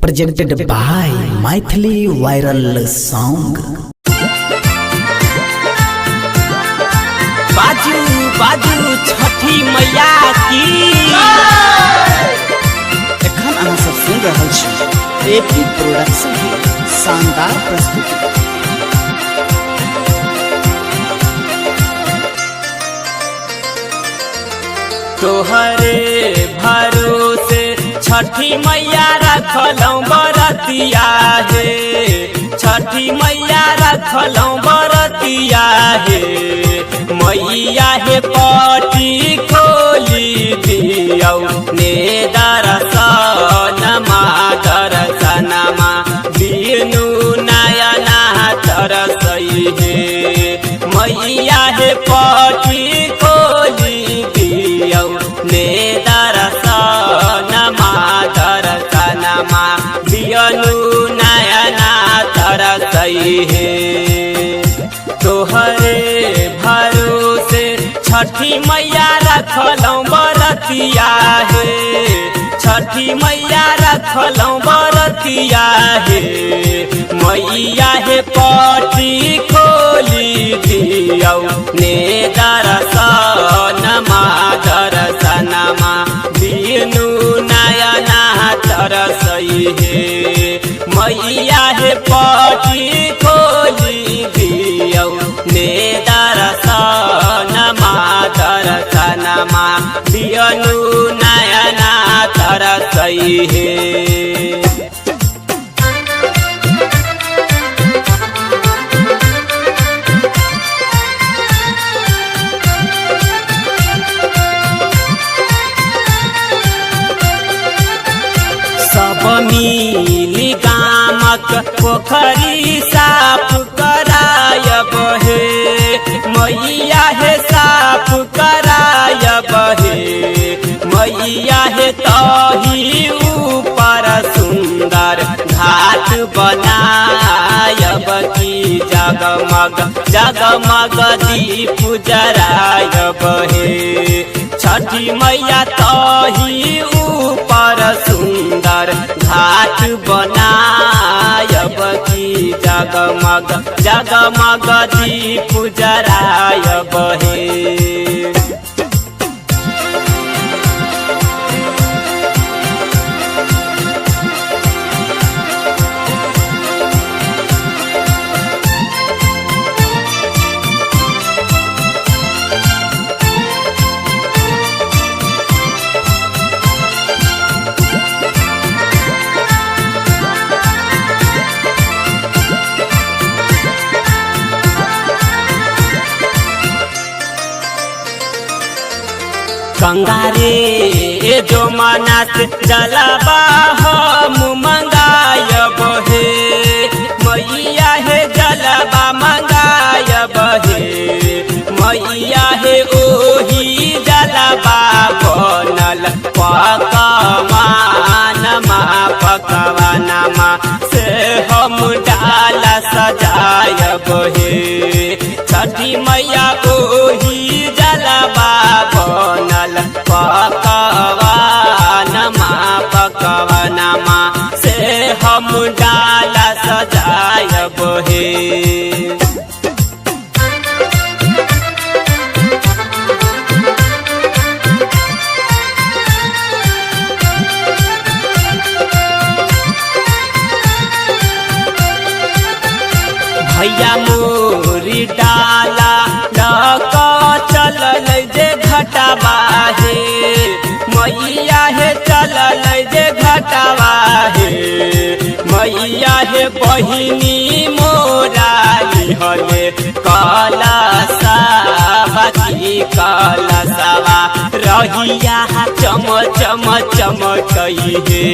presented by Maithili Viral Song. बाजू बाजू छठी मैया की एखन अहाँ सब सुन रहल छी एपी प्रोडक्शन के शानदार प्रस्तुति। तोहरे भरोसे छठी मैया रखलौं बरतिया हे, छठी मैया रखलौं बरतिया हे। मैया हे पटी खोली दियौ ने दर्शनमा दर्शनमा बिनु नयना तरसई हे। मैया हे पटी खोली दियौ ने दर्शनमा दर्शनमा बिनु नयना तरसई हे। तोहरे भरोसे छठी मैया रखलौं बरतिया हे, छठी मैया रखलौं बरतिया हे। मैया हे पटी खोली दियौ ने दर्शनमा दर्शनमा बिनु नयना तरसई हे। मैया हे पटी खोली दियौ ने दर्शनमा दर्शनमा बिनु नयना तरसई हे। सब मिली गामक पोखरी साफ करायब हे। मैया हे साफ करायब हे। मैया हे तही ऊपर सुंदर घाट बनायब की जगमग जगमग दीप जरायब हे। छठी मैया तही ऊपर सुंदर घाट बनायब की जगमग जगमग दीप जरायब हे। गंगारे जो मनस जलवा हम मंगायब हे। मैया हे जलवा मंगायब हे। मैया हे ओही जलवा बनल पकवानमा पकवानमा से हम डाल सजायब हे। छठी मैया ओही जलवा बनल पकवानमा पकवानमा से हम डाल सजायब हे। भैया मोरी डाला डक चलल जे घटवा हे। मैया हे चलल जे घटवा हे। मैया हे बहिनी मोरा लिहले कलशवा की कलशवा रहिया चम चम चमकई हे।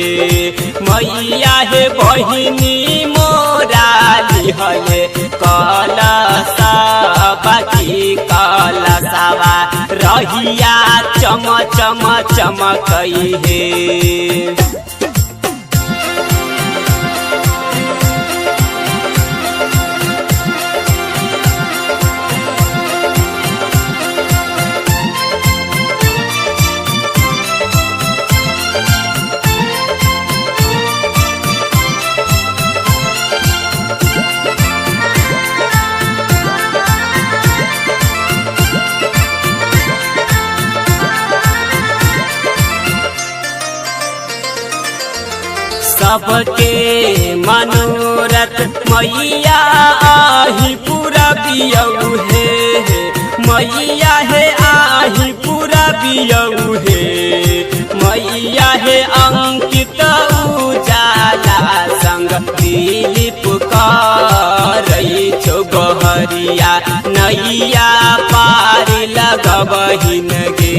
मैया हे बहिनी मोरा लिहले कलशवा की कलशवा रहिया चम चम चमकई हे। सबके मनोरथ मैया आही पूरा बियऊ हे मैया हे आही पूरा बियऊ हे मैया हे अंकित उजाला संग दिलीप करई छो गोहरिया नैया पार लगबहिन गे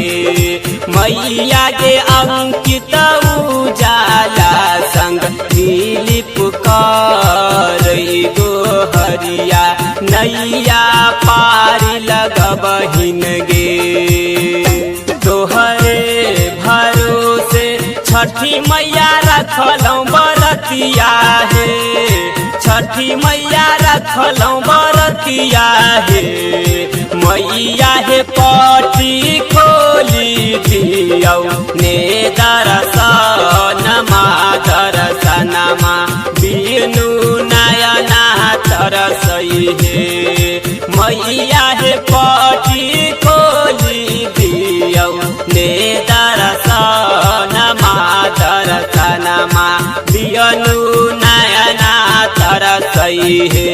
मैया गे अंकित उजाला संग दिलीप करई गोहरिया नैया पार लगबहिन गे तोहरे भरोसे छठी मैया रखलौं बरतिया हे छठी मैया रखलौं बरतिया हे मैया हे पटी खोली दियौ ने दर्शनमा दर्शनमा बिनु नयना तरसई हे मैया हे पटी खोली दियौ ने दर्शनमा दर्शनमा बिनु नयना तरसई हे